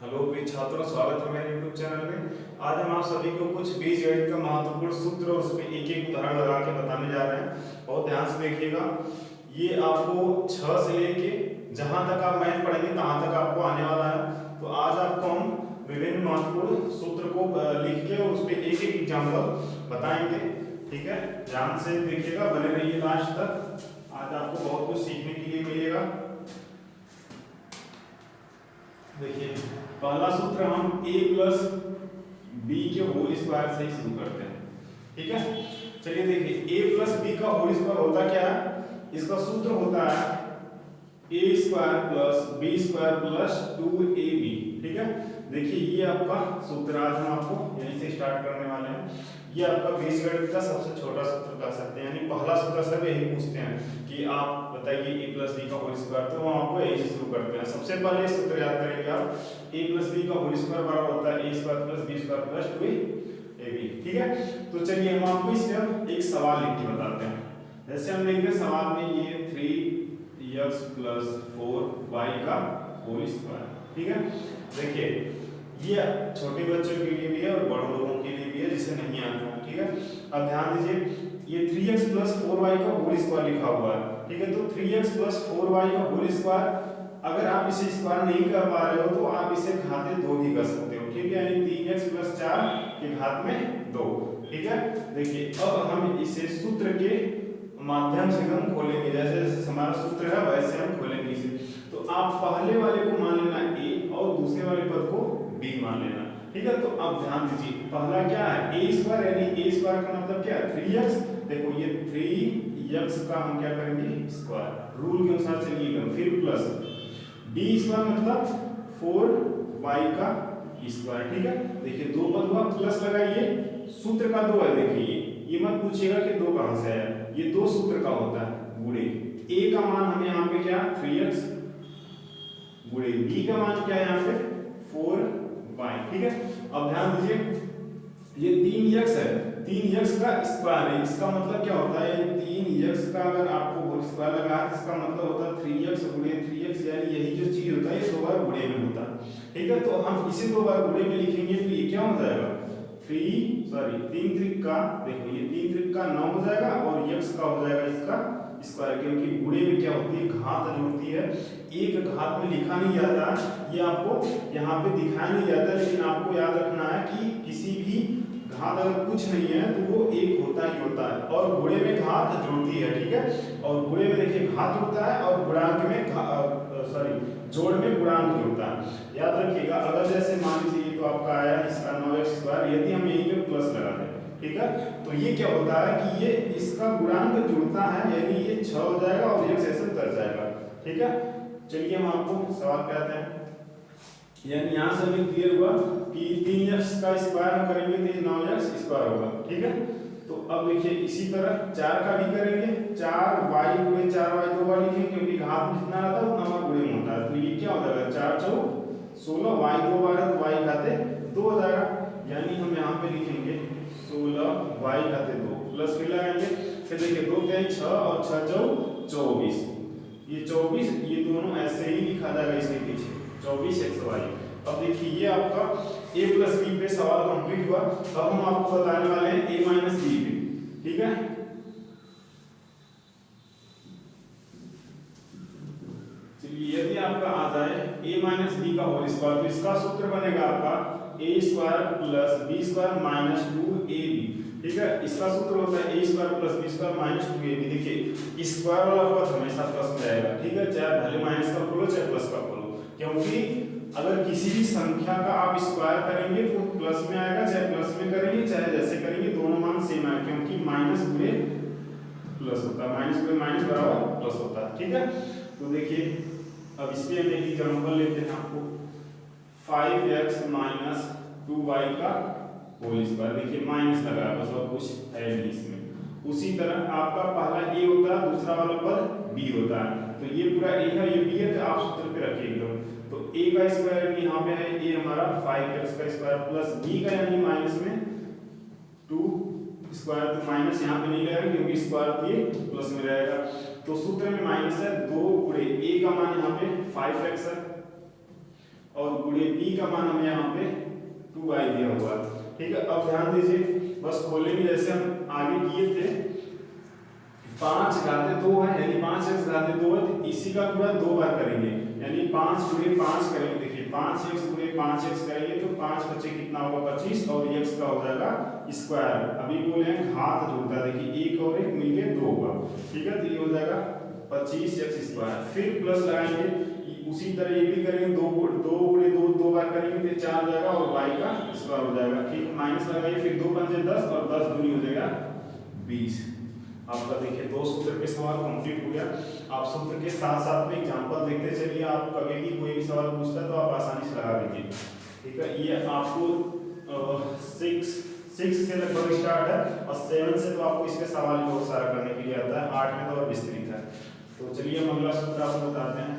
Hello प्रिय छात्रों, स्वागत है मेरे YouTube चैनल में। आज हम आप सभी को कुछ बीजगणित का महत्वपूर्ण सूत्र और उसमें एक एक उदाहरण लगा के बताने जा रहे हैं। बहुत ध्यान से देखिएगा। ये आपको 6 से लेके जहां तक आप मैथ पढ़ेंगे तहां तक आपको आने वाला है। तो आज आपको हम विभिन्न महत्वपूर्ण सूत्र को लिख के और उस पर एक एक एग्जाम्पल बताएंगे। ठीक है, ध्यान से देखिएगा, बने रहिए लास्ट तक। आज आपको बहुत कुछ सीखने के लिए मिलेगा। देखिए, पहला सूत्र हम a प्लस बी के होल स्क्वायर से ही शुरू करते हैं। ठीक है, चलिए देखिए, a प्लस बी का होल स्क्वायर होता क्या है? इसका सूत्र होता है a square plus B square plus 2ab। ठीक है, देखिए ये आपका सूत्र आज हम आपको यहीं से स्टार्ट करने वाले हैं। ये आपका बीजगणित का सबसे छोटा सूत्र कह सकते हैं, यानी पहला सूत्र सब यही पूछते हैं कि आप बताइए a प्लस बी का होल स्क्वायर, तो हम आपको यही से शुरू करते हैं। सबसे पहले सूत्र याद करेंगे आप, a प्लस बी का होल स्क्वायर बराबर होता है a square plus B square plus 2ab। ठीक है, तो चलिए हम आपको इसमें अब एक सवाल लिख के बताते हैं। जैसे हम लिखते हैं सवाल में ये 3x प्लस 4y का होल स्क्वायर। ठीक है, देखिए ये छोटे बच्चों के लिए भी है और बड़े लोगों के लिए भी है जिसे नहीं आता है। ठीक है, अब ध्यान दीजिए, ये 3x प्लस 4y का होल स्क्वायर लिखा हुआ है। ठीक है, तो 3x प्लस 4y का होल स्क्वायर अगर आप इसे स्क्वायर नहीं कर पा रहे हो तो आप इसे घाते 2 भी कर सकते हो। ठीक है, यानी 3x प्लस 4 के घात में 2। ठीक है, देखिए अब हम इसे सूत्र के माध्यम से हम खोलेंगे। जैसे जैसे हमारा सूत्र है वैसे हम खोलेंगे इसे। तो आप पहले वाले को मान लेना a और दूसरे वाले पद को b मान लेना। ठीक है, तो अब ध्यान दीजिए, पहला क्या है a स्क्वायर, यानी a स्क्वायर का मतलब क्या है 3x। देखो ये 3x का हम क्या करेंगे स्क्वायर, रूल के अनुसार चलिएगा। फिर प्लस b स्क्वायर मतलब 4y का स्क्वायर। ठीक है, देखिए दो पद हुआ, प्लस लगाइए, सूत्र का 2 है। देखिए ये मत पूछिएगा कि 2 कहां से आया, ये 2 सूत्र का होता है गुणे a का मान हमें यहाँ पे क्या 3x गुणे b का मान क्या है यहाँ पे 4y। ठीक है, अब ध्यान दीजिए, ये 3x है, 3x का स्क्वायर है। इसका मतलब क्या होता है, 3x का अगर आपको होल स्क्वायर लगा है इसका मतलब होता है 3x गुणे 3x, यानी यही जो चीज होता है ये 2 बार गुणे में होता है। ठीक है, तो हम इसे 2 बार गुणे में लिखेंगे तो ये क्या हो जाएगा 3 3 का, देखो ये 3 3 का 9 हो जाएगा और x का हो जाएगा इसका स्क्वायर, क्योंकि गुणे में क्या होती है घात जुड़ती है। एक घात में लिखा नहीं जाता, ये आपको यहाँ पे दिखाया नहीं जाता, लेकिन आपको याद रखना है कि किसी भी घात अगर कुछ नहीं है तो वो एक होता ही होता है और गुणे में घात जुड़ती है। ठीक है, और गुणे में देखिए घात जुड़ता है और गुणांक में जोड़ में गुणांक जुड़ता है। याद रखिएगा, अगर जैसे मान लीजिए तो आपका आया इसका 9x स्क्वायर, यदि हम यहीं पे प्लस लगा दें, ठीक है, तो ये क्या होता है कि ये इसका गुणांक जुड़ता है, यानी ये 6 हो जाएगा और x ऐसे उतर जाएगा। ठीक है, चलिए हम आपको सवाल पे आते हैं। यानी यहाँ से हमें क्लियर हुआ कि 3x का स्क्वायर हम करेंगे तो 9x स्क्वायर होगा। ठीक है, तो अब देखिए इसी तरह 4 का भी करेंगे, 4y गुणे 4y 2 बार लिखेंगे, क्योंकि घात में जितना रहता है उतना बार गुणे में होता है। तो ये क्या हो जाएगा 4 4 16, y 2 बार है तो y घाते 2 हो जाएगा, यानी हम यहाँ पे लिखेंगे 16 y घाते 2 प्लस फिर लगाएंगे। फिर देखिए 2 क्या 6 और 6 24, ये 24, ये दोनों ऐसे ही लिखा जाएगा इसके पीछे 24xy। अब देखिए ये आपका a प्लस बी पे सवाल कंप्लीट हुआ। अब हम आपको बताने वाले हैं a माइनस बी पे। ठीक है, चलिए यदि आपका आ जाए a माइनस बी का होल स्क्वायर, तो इसका सूत्र बनेगा आपका a square plus B square minus 2ab। ठीक है, इसका सूत्र होता है a square plus B square minus 2ab। देखिए स्क्वायर वाला पद हमेशा प्लस में आएगा। ठीक है, चाहे भले माइनस का खोलो चाहे प्लस का खोलो, क्योंकि अगर किसी भी संख्या का आप स्क्वायर करेंगे तो प्लस में आएगा, चाहे प्लस में करेंगे चाहे जैसे करेंगे दोनों मान सेम आएगा, क्योंकि माइनस गुणे प्लस होता है, माइनस गुणे माइनस बराबर प्लस होता है। ठीक है, तो देखिए अब इस पे हम एक एग्जांपल लेते हैं आपको 5x माइनस 2y का होल स्क्वायर। देखिए माइनस लगा बस और कुछ है नहीं इसमें। उसी तरह आपका पहला a होता है, दूसरा वाला पद b होता है, तो ये पूरा a है ये b है, तो आप सूत्र पे रखिएगा। तो a का स्क्वायर यहाँ पे है a हमारा 5x का स्क्वायर प्लस b का यानी माइनस में 2 स्क्वायर, तो माइनस यहाँ पे नहीं लगेगा क्योंकि स्क्वायर ये प्लस में रहेगा। तो सूत्र में माइनस है 2 गुणे a का मान यहाँ पे 5x है और गुणे b का मान हमें यहाँ पे 2y दिया हुआ। ठीक है, अब ध्यान दीजिए बस खोलेंगे जैसे हम आगे किए थे, 5 घाते 2 है यानी 5x घाते 2 है, तो इसी का पूरा 2 बार करेंगे यानी 5 गुणे 5 करेंगे। देखिए 5x गुणे 5x करेंगे तो 5 बचे कितना होगा 25 और x का हो जाएगा स्क्वायर। अभी बोले हैं घात जोड़ता है, देखिए 1 और 1 मिलके 2 होगा। ठीक है, तो ये हो जाएगा 25x स्क्वायर। फिर प्लस लगाएंगे, उसी तरह ये भी करेंगे, 2 गुणे 2 2 बार करेंगे तो 4 जाएगा और y का स्क्वायर हो जाएगा। ठीक, माइनस लगाइए, फिर 2 पंजे 10 और 10 दूनी हो जाएगा 20। आपका देखिए 2 सूत्र के सवाल कंप्लीट हो गया। आप सूत्र के साथ साथ में एग्जांपल देखते चलिए, आप कभी भी कोई भी सवाल पूछता है तो आप आसानी से लगा देंगे। ठीक है, ये आपको 6 से लगभग स्टार्ट है और 7 से तो आपको इसके सवाल बहुत सारा करने के लिए आता है, 8 में तो और विस्तृत है। तो चलिए हम अगला सूत्र आपको बताते हैं।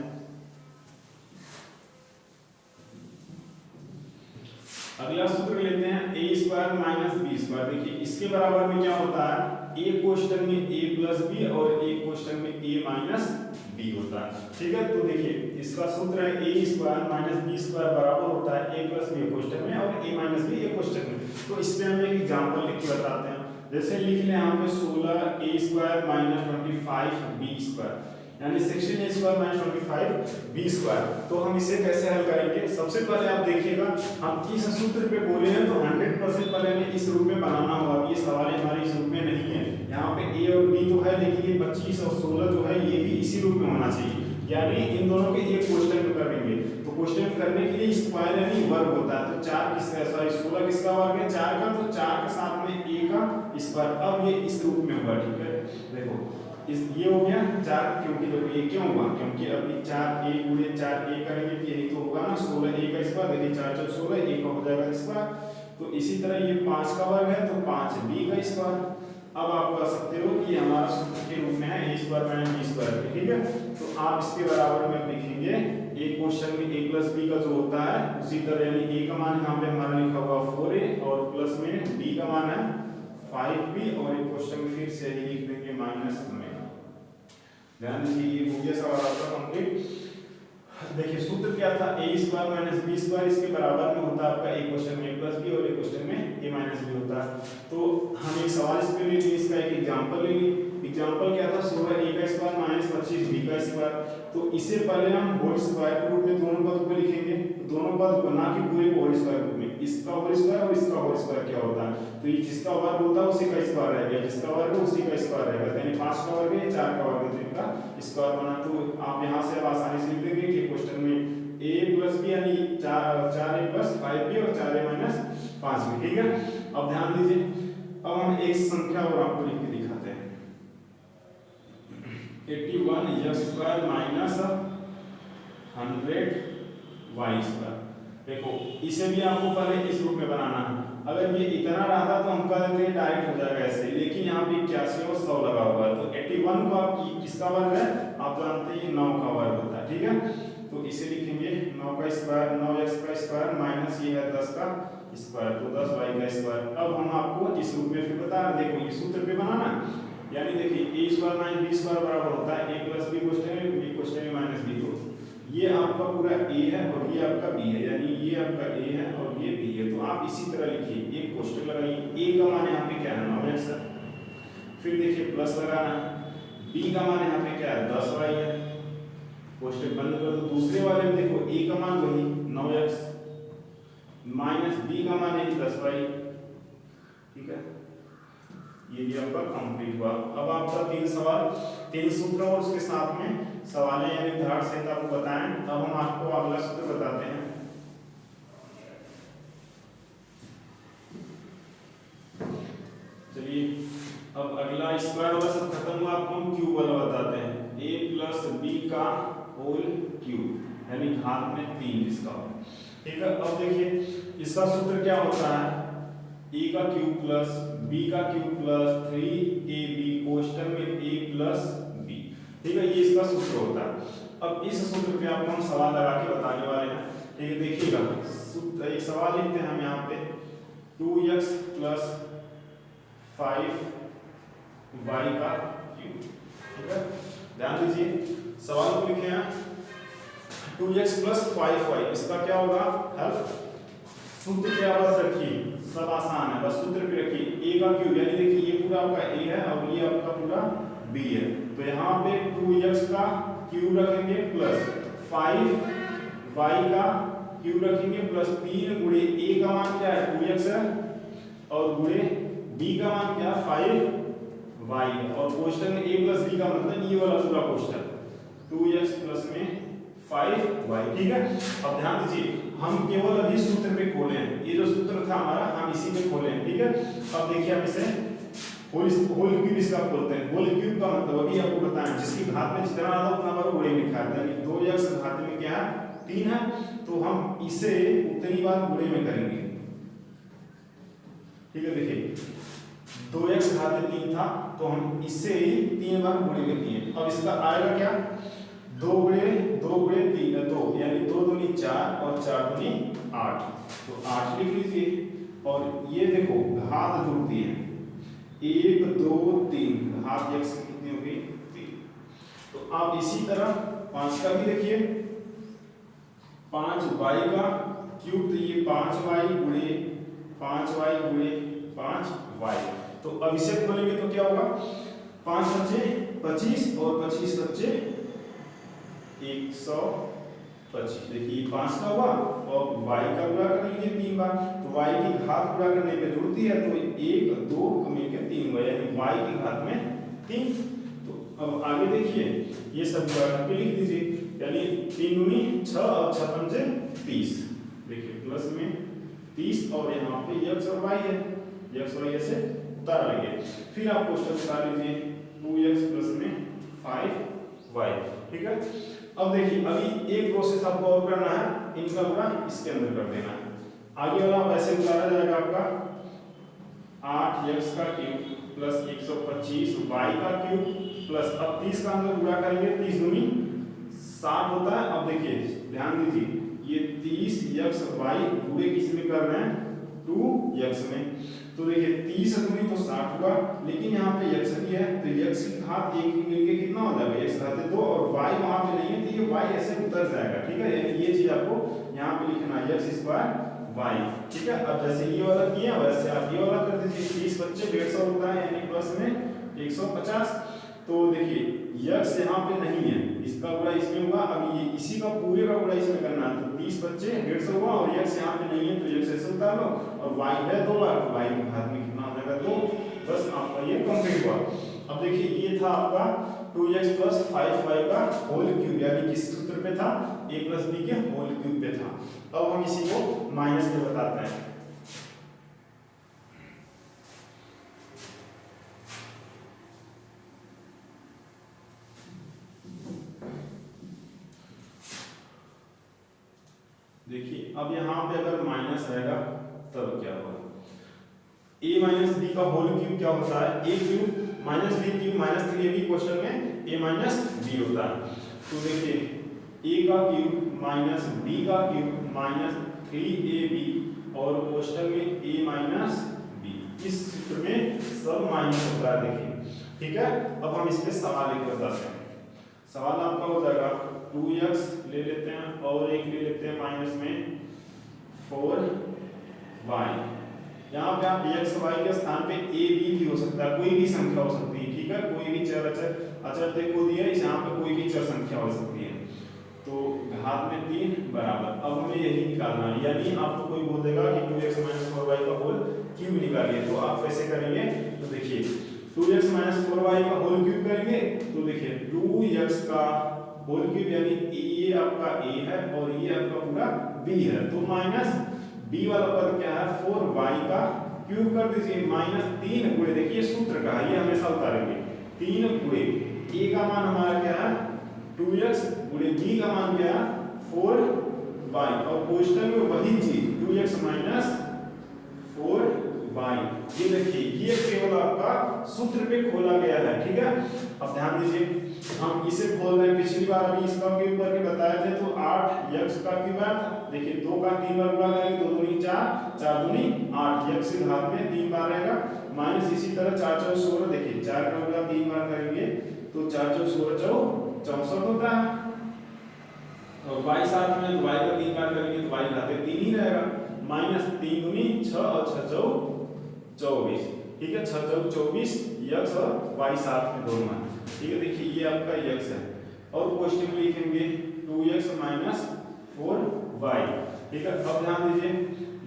अगला सूत्र लेते हैं a square minus B square. देखिए इसके बराबर में क्या होता है, एक क्वेश्चन में a प्लस बी और एक क्वेश्चन में a माइनस बी होता है। ठीक है, तो देखिए इसका सूत्र है a square minus B square बराबर होता है a प्लस बी क्वेश्चन में और a माइनस बी एक क्वेश्चन में। तो इस पे हम एक एग्जांपल लिख के बताते हैं। जैसे लिख लें यहाँ पे 16 a square minus 25 b square यानी 16 a square minus 25 b square. तो हम इसे कैसे हल करेंगे, सबसे पहले आप देखिएगा हम इस सूत्र पे बोले हैं तो 100% पहले हमें इस रूप में बनाना होगा। ये सवाल हमारे इस रूप में नहीं है, यहाँ पे a और b तो है लेकिन ये 25 और 16 जो है ये भी इसी रूप में होना चाहिए, यानी इन दोनों के एक क्वेश्चन में करेंगे। तो क्वेश्चन करने के लिए स्क्वायर यानी वर्ग होता है, तो 4 किसका, सॉरी 16 किसका वर्ग है 4 का, तो 4 के साथ में a का स्क्वायर। अब ये इस रूप में होगा। ठीक है, देखो इस ये हो गया 4, क्योंकि देखो ये क्यों हुआ, क्योंकि अभी 4a गुणे 4a करेंगे तो यही तो होगा ना 16a का स्क्वायर। देखिए 4 4 16 a का हो जाएगा स्क्वायर। तो इसी तरह ये 5 का वर्ग है तो 5b का स्क्वायर। अब आप कह सकते हो कि हमारा सूत्र के रूप में है a square minus b square. ठीक है, तो आप इसके बराबर में लिखेंगे एक क्वेश्चन में a प्लस b का जो होता है उसी तरह, यानी a का मान यहाँ पे हमारा लिखा हुआ 4a और प्लस में b का मान है 5b और एक क्वेश्चन में फिर से ही लिख देंगे माइनस में। ध्यान दीजिए ये हो गया सवाल आपका कंप्लीट। देखिए सूत्र क्या था, a square minus b square, इसके बराबर में होता है आपका एक क्वेश्चन में a प्लस b और एक क्वेश्चन में a माइनस b होता है। तो हम एक सवाल इस पे ले लिए, इसका एक एग्जांपल ले लिए। एग्जांपल क्या था, 16a का स्क्वायर माइनस 25b का स्क्वायर। तो इसे पहले हम होल स्क्वायर के रूप में दोनों पद को लिखेंगे, दोनों पद को, ना कि पूरे को होल स्क्वायर रूप में। इसका होल स्क्वायर और इसका होल स्क्वायर क्या होता है, तो ये जिसका वर्ग होता है उसी का स्क्वायर रहेगा, जिसका वर्ग है उसी का स्क्वायर रहेगा। यानी 5 का वर्ग है 4 का वर्ग है तो इनका स्क्वायर बना। तो आप यहां से आसानी से लिख देंगे कि क्वेश्चन में a प्लस b यानी 4a प्लस 5b और 4a माइनस 5b। ठीक है, अब ध्यान दीजिए, अब हम एक संख्या और आपको लिख के दिखाते हैं, 81 x square minus 100 y square. देखो इसे भी आपको पहले इस रूप में बनाना है। अगर ये इतना रहता तो हम कह देते हैं डायरेक्ट हो जाएगा ऐसे, लेकिन यहाँ पे 81 और 100 लगा हुआ है। तो 81 को आप किसका वर्ग है, आप जानते हैं 9 का वर्ग होता है। ठीक है, तो इसे लिखेंगे 9 का स्क्वायर, 9x का स्क्वायर माइनस ये है 10 का स्क्वायर, तो 10y का स्क्वायर। अब हम आपको इस रूप में फिर बता रहे, देखो ये सूत्र पे बनाना, यानी देखिए a square minus b square बराबर होता है a प्लस b क्वेश्चन में b क्वेश्चन में माइनस b। तो ये आपका पूरा a है और ये आपका b है, यानी ये आपका a है और ये b है। तो आप इसी तरह लिखिए, एक क्वेश्चन लगाइए, a का मान यहाँ पे क्या है 9x है, फिर देखिए प्लस लगाना, b का मान यहाँ पे क्या है 10y है, क्वेश्चन बंद कर दो। दूसरे वाले में देखो a का मान वही 9x माइनस b का मान है 10y। ठीक है, ये भी आपका कंप्लीट हुआ। अब आपका 3 सवाल 3 सूत्र और उसके साथ में सवाल है यानी उदाहरण सहित आपको बताएं। अब हम आपको अगला सूत्र बताते हैं। चलिए अब अगला स्क्वायर वाला सब खत्म हुआ, आपको हम क्यूब वाला बताते हैं, a प्लस b का होल क्यूब यानी घात में 3 इसका। ठीक है, अब देखिए इसका सूत्र क्या होता है, a का क्यूब प्लस b का क्यूब प्लस 3ab कोष्टक में a प्लस b। ठीक है, ये इसका सूत्र होता है। अब इस सूत्र पे आपको हम सवाल लगा के बताने वाले हैं। ठीक है, देखिएगा सूत्र, एक सवाल लिखते हैं हम यहाँ पे 2x प्लस 5y का क्यूब। ठीक है, ध्यान दीजिए सवाल को लिखे हैं 2x प्लस 5y, इसका क्या होगा हेल्प। सूत्र क्या बस रखिए, सब आसान है, बस सूत्र पे रखिए a का क्यूब, यानी देखिए ये पूरा आपका a है और ये आपका पूरा b है, तो यहाँ पे 2x का क्यूब रखेंगे प्लस 5y का क्यूब रखेंगे प्लस 3 गुणे a का मान क्या है 2x है और गुणे b का मान क्या है 5y है, और कोष्टक में a प्लस b का मतलब ये वाला पूरा कोष्टक 2x प्लस में 5y, ठीक है। अब ध्यान दीजिए हम केवल अभी सूत्र पे खोले हैं, ये जो सूत्र था हमारा हम इसी में खोले हैं, ठीक है। अब देखिए हम इसे होल क्यूब इसका खोलते हैं। होल क्यूब का मतलब अभी आपको बताएं जिसकी घात में जितना आता उतना बार गुणे में लिखा है, यानी 2x घात में क्या है 3 है, तो हम इसे उतनी बार गुणे में करेंगे, ठीक है। देखिए 2x घात में 3 था तो हम इससे ही 3 बार गुणे में किए। अब इसका आएगा क्या 2 गुणे 3 2, यानी 2 दूनी 4 और 4 दूनी 8, तो 8 लिख लीजिए। और ये देखो घात जुड़ती है 1 2 3, घात x कितनी होगी 3, तो आप इसी तरह 5 का भी देखिए 5y का क्यूब, तो ये 5y गुणे 5y गुणे 5y, तो अब इसे खोलेंगे तो क्या होगा 5 बच्चे 25 और 25 बच्चे 125, देखिए 5 का हुआ और y का गुणा कर लीजिए 3 बार, तो y की घात गुणा करने पे जुड़ती है, तो 1 2 मिलकर 3 हुआ, यानी y की घात में 3। तो अब आगे देखिए ये सब गुणा पे लिख दीजिए, यानी 3 दूनी 6 और 6 पंजे 30, देखिए प्लस में 30 और यहाँ पे x और y है, x और y से उतार लेंगे, फिर आप क्वेश्चन उतार लीजिए 2x प्लस में 5y, ठीक है। अब देखिए अभी एक प्रोसेस आपको और करना है, इनका पूरा इसके अंदर कर देना है। आगे वाला वैसे उतारा जाएगा आपका 8x का क्यूब प्लस 125y का क्यूब प्लस, अब 30 का अंदर गुणा करेंगे 30 दूनी 60 होता है। अब देखिए ध्यान दीजिए ये 30xy पूरे किस में कर रहे हैं 2x में, तो देखिए 30 दूनी तो 60 हुआ, लेकिन यहाँ पे x भी है तो x की घात 1 की मिलके कितना हो जाएगा x घात 2, और y वहां पे नहीं है तो ये y ऐसे उतर जाएगा, ठीक है। ये चीज आपको यहाँ पे लिखना है x स्क्वायर y, ठीक है। अब जैसे ये वाला किया वैसे आप ये वाला कर दीजिए, 30 बच्चे 150 होता है यानी प्लस में 150, तो देखिए x यहाँ पे नहीं है, इसका गुणा इसमें हुआ, अब ये इसी का पूरे का गुणा इसमें करना है, तो 30 बच्चे 150 हुआ और x यहाँ पे नहीं है तो x ऐसे उतार लो, और y है 2 बार, तो y की घात में कितना हो जाएगा 2, बस आपका ये कंप्लीट हुआ। अब देखिए ये था आपका 2x प्लस 5y का होल क्यूब, यानी किस सूत्र पे था a प्लस b के होल क्यूब पे था। अब हम इसी को माइनस में बताते हैं। देखिए अब यहाँ पे अगर माइनस रहेगा तब क्या होगा, a माइनस बी का होल क्यूब क्या होता है a cube minus B cube minus 3ab, question में a माइनस b होता है, तो देखिए a का क्यूब माइनस b का क्यूब माइनस 3ab और क्वेश्चन में a माइनस b, इस सूत्र में सब माइनस होता है, देखिए ठीक है। अब हम इस पे सवाल एक बताते हैं, सवाल आपका हो जाएगा 2x ले लेते हैं और एक ले लेते हैं माइनस में 4y, यहाँ पे आप x y के स्थान पे a b भी हो सकता है, कोई भी संख्या हो सकती है, ठीक है, कोई भी चर अचर देखो दिया है, यहाँ पे कोई भी चर संख्या हो सकती है, तो घात में 3 बराबर। अब हमें यही निकालना है, यानी आपको कोई बोल देगा कि 2x माइनस 4y का होल क्यूब निकालिए, तो आप कैसे करेंगे, तो देखिए 2x माइनस 4y का होल क्यूब करेंगे, तो देखिए 2x का होल क्यूब यानी ये आपका a है और ये आपका पूरा b है, तो माइनस b वाला पद क्या है 4y का क्यूब कर दीजिए माइनस 3 गुणे, देखिए सूत्र का है ये हमेशा उतारेंगे, 3 गुणे a का मान हमारा क्या है 2x गुणे b का मान क्या है 4y, और क्वेश्चन में वही चीज 2x माइनस 4y, ये देखिए ये केवल आपका सूत्र पे खोला गया है, ठीक है। अब ध्यान दीजिए हम इसे खोल रहे हैं, पिछली बार अभी इसका क्यूब करके बताए थे, तो 8x का क्यूब आया था, देखिए 2 का 3 बार गुणा करेंगे 2 दूनी 4 4 दूनी 8, x की घात में 3 बार रहेगा, माइनस इसी तरह 4 4 16, देखिए 4 का गुणा 3 बार करेंगे तो 4 4 16 64 होता है, और y साथ में y का 3 बार करेंगे तो y घाते 3 ही रहेगा, माइनस 3 दूनी 6 और 6 चौ 24, ठीक है, 6 चौ 24 x और y साथ में दोनों है, ठीक है। देखिए ये आपका x है और पॉजिटिव लिखेंगे 2x माइनस 4y, ठीक है। अब ध्यान दीजिए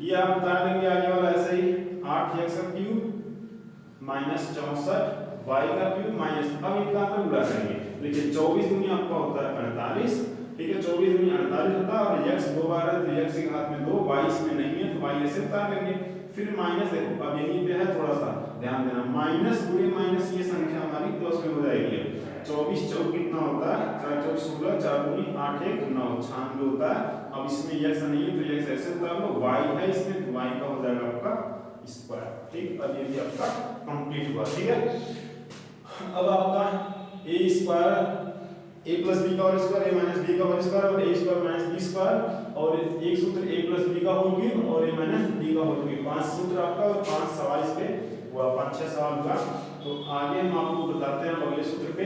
ये आप उतार देंगे आगे वाला ऐसे ही 8x का क्यूब माइनस 64 y का क्यूब माइनस, अब इनका अंतर गुणा करेंगे, देखिए 24 दूनी आपका होता है 48, ठीक है, 24 दूनी 48 होता है और x दो बार है तो x के घात में 2, y इसमें नहीं है तो y ऐसे उतार लेंगे, फिर माइनस देखो अब यहीं पे है थोड़ा सा ध्यान देना, माइनस गुणे माइनस ये संख्या हमारी प्लस में हो जाएगी। 24 चौक कितना होता है 4 चौक 16, 4 दूनी 8 1 9 96 होता है। अब इसमें x नहीं है तो x ऐसे उतार लो, y है इसमें तो y का हो जाएगा आपका स्क्वायर, ठीक। अब ये भी आपका कंप्लीट हुआ, ठीक है। अब आपका a square a plus b का whole square a minus b का होल स्क्वायर और a square minus b square और एक सूत्र a प्लस b का होल क्यूब और a माइनस b का होल क्यूब, 5 सूत्र आपका और 5 सवाल इस पे हुआ, 5-6 सवाल हुआ। तो आगे हम आपको बताते हैं अगले सूत्र पे।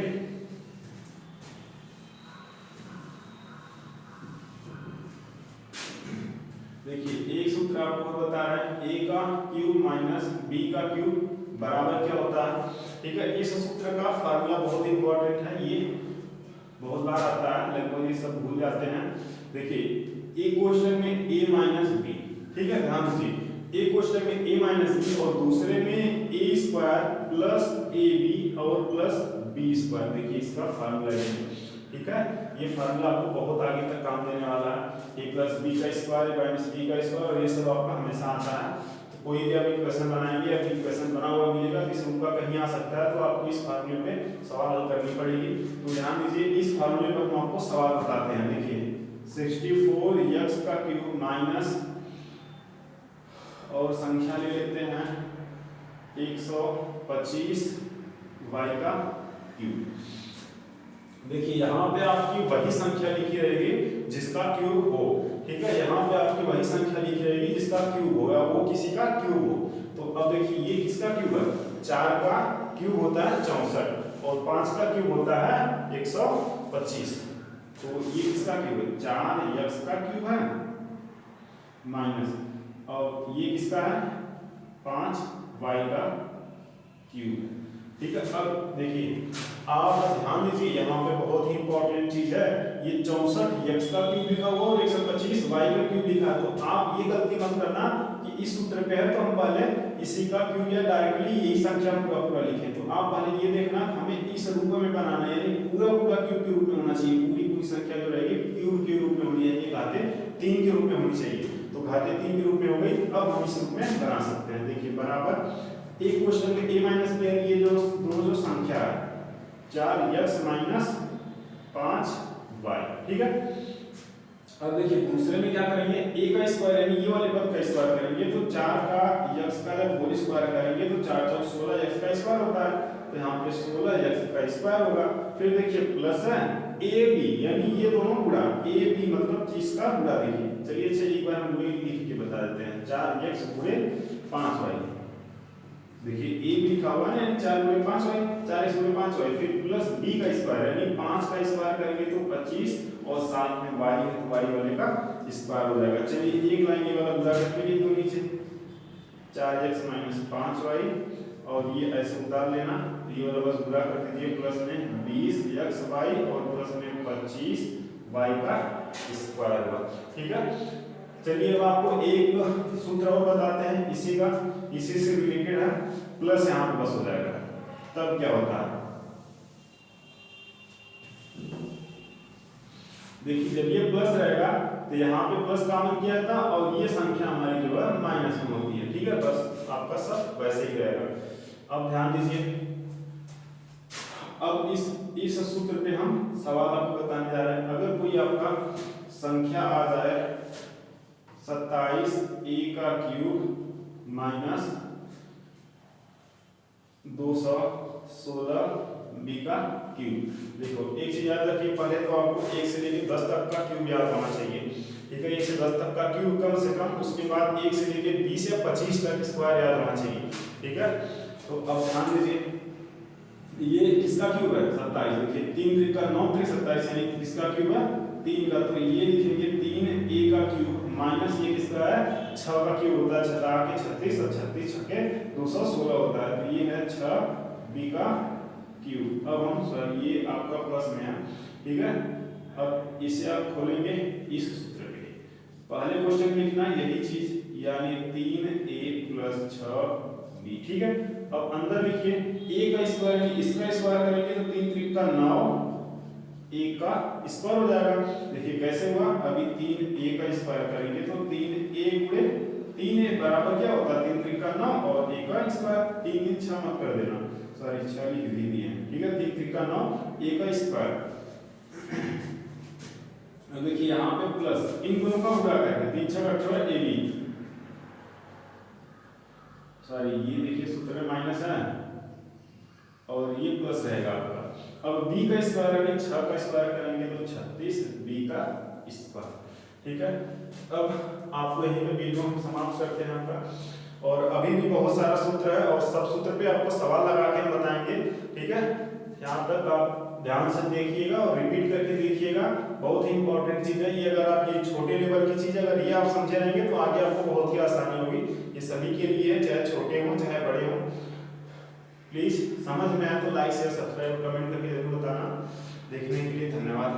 देखिए एक सूत्र आपको बता रहा है a का क्यूब माइनस b का क्यूब बराबर क्या होता है, ठीक है। इस सूत्र का फार्मूला बहुत इंपॉर्टेंट है, ये बहुत बार आता है, लगभग ये सब भूल जाते हैं। देखिए एक क्वेश्चन में a माइनस b, ठीक है, ध्यान दीजिए एक क्वेश्चन में a माइनस b और दूसरे में a स्क्वायर प्लस ab और प्लस b स्क्वायर, देखिए इसका फार्मूला है, ठीक है। ये फार्मूला आपको बहुत आगे तक काम देने वाला है, a प्लस b का स्क्वायर माइनस b का स्क्वायर और ये सब आपका हमेशा आता है। तो कोई भी आप इक्वेशन बनाएंगे या इक्वेशन बना हुआ मिलेगा तो इस रूप का कहीं आ सकता है तो आपको इस फार्मूले पे सवाल हल करनी पड़ेगी। तो ध्यान दीजिए इस फार्मूले पर हम आपको सवाल बताते हैं। देखिए 64x का क्यूब माइनस और संख्या ले लेते हैं 125 y का क्यूब। देखिए यहाँ पे आपकी वही संख्या लिखी रहेगी जिसका क्यूब हो, ठीक है, यहाँ पे आपकी वही संख्या लिखी रहेगी जिसका क्यूब हो या वो किसी का क्यूब हो। तो अब देखिए ये किसका क्यूब है, 4 का क्यूब होता है 64 और 5 का क्यूब होता है 125, तो ये किसका क्यूब है 4x का क्यूब है माइनस और ये किसका है 5y का क्यूब, ठीक है। अब देखिए आप ध्यान दीजिए यहाँ पे बहुत ही इंपॉर्टेंट चीज है, ये 64x का क्यूब लिखा हुआ और 125 y का क्यूब लिखा है। तो आप ये गलती मत करना कि इस सूत्र पे है तो हम पहले इसी का क्यूब या डायरेक्टली यही संख्या पूरा पूरा लिखें। तो आप पहले ये देखना हमें इस रूप में बनाना है, यानी पूरा पूरा क्यूब के रूप में होना चाहिए, पूरी पूरी संख्या जो रहेगी क्यूब के रूप में होनी है, घाते 3 के रूप में होनी चाहिए। तो घाते 3 के रूप में हो गई, अब हम इस रूप में बना सकते हैं। देखिए बराबर एक क्वेश्चन में a माइनस b ये जो दोनों जो संख्या है 4x माइनस 5y, ठीक है। अब देखिए दूसरे में क्या करेंगे a का स्क्वायर यानी ये वाले पद का स्क्वायर करेंगे तो 4 का x का जब होल स्क्वायर करेंगे तो 4 चौक 16x का स्क्वायर होता है, तो यहाँ पे 16x का स्क्वायर होगा। फिर देखिए प्लस है ab यानी ये दोनों गुणा ab मतलब इसका गुणा। देखिए चलिए अच्छा एक बार हम लिख के बता देते हैं 4x गुणे 5y, देखिए a भी लिखा हुआ है यानी 4 गुणे 5y, 4x गुणे 5y, फिर प्लस b का स्क्वायर यानी 5 का स्क्वायर करेंगे तो 25 और साथ में y है तो y वाले का स्क्वायर हो जाएगा। चलिए एक लाइन ये वाला गुणा करके लिख दो नीचे 4x माइनस 5y और ये ऐसे उतार लेना, ये वाला बस गुणा कर दीजिए प्लस में 20xy और प्लस में 25y का स्क्वायर हुआ, ठीक है। चलिए अब आपको एक सूत्र और बताते हैं इसी से रिलेटेड है, प्लस यहाँ पे बस हो जाएगा, तब क्या होता है देखिए जब ये प्लस रहेगा तो यहाँ पे प्लस कॉमन किया था और ये संख्या हमारी जो है माइनस में होती है, ठीक है, बस आपका सब वैसे ही रहेगा। अब ध्यान दीजिए अब इस सूत्र पे हम सवाल आपको बताने जा रहे हैं। अगर कोई आपका संख्या आ जाए 27a का क्यूब माइनस 216b का क्यूब, देखो एक चीज याद रखिए, पहले तो आपको 1 से लेकर 10 तक का क्यूब याद होना चाहिए, ठीक है, 1 से 10 तक का क्यूब कम से कम, उसके बाद 1 से लेकर 20 या 25 तक स्क्वायर याद होना चाहिए, ठीक है। तो अब ध्यान दीजिए ये किसका क्यूब है 27, देखिए 3 3 का 9 3 27 यानी किसका क्यूब है 3 का, तो ये लिखेंगे 3a का क्यूब माइनस ये किसका है 6 का क्यूब होता है, 6 के 36 और 36 छक्के 216 होता है, तो ये है 6b का क्यूब। अब हम सॉरी ये आपका प्लस में है, ठीक है। अब इसे आप खोलेंगे इस सूत्र पे, पहले क्वेश्चन में लिखना यही चीज, यानी 3a + 6b, ठीक है। अब अंदर लिखिए a का स्क्वायर, इसका स्क्वायर करेंगे तो 3 3 का 9, a का स्क्वायर हो जाएगा। देखिए कैसे हुआ, अभी 3a का स्क्वायर करेंगे तो 3a गुणे 3a बराबर क्या होता है 3 3 का 9 और a का स्क्वायर, 3 3 6 मत कर देना, सॉरी 6 लिख दिए हैं, ठीक है। 3 3 का 9 a का स्क्वायर। अब देखिए यहाँ पे प्लस, इन दोनों का उड़ा करेंगे, 3 6 18 ab, सॉरी ये देखिए सूत्र में माइनस है और ये प्लस रहेगा आपका। अब b का स्क्वायर है, 6 का स्क्वायर करेंगे तो 36 b का स्क्वायर, ठीक है। अब आपको यहीं पे वीडियो हम समाप्त करते हैं आपका, और अभी भी बहुत सारा सूत्र है और सब सूत्र पे आपको सवाल लगा के हम बताएंगे, ठीक है। यहाँ तक आप ध्यान से देखिएगा और रिपीट करके देखिएगा, बहुत ही इंपॉर्टेंट चीज है ये। अगर आप ये छोटे लेवल की चीज अगर ये आप समझे रहेंगे तो आगे आपको बहुत ही आसानी होगी। ये सभी के लिए है, चाहे छोटे हों चाहे बड़े हों। प्लीज समझ में आए तो लाइक शेयर सब्सक्राइब कमेंट करके जरूर बताना। देखने के लिए धन्यवाद।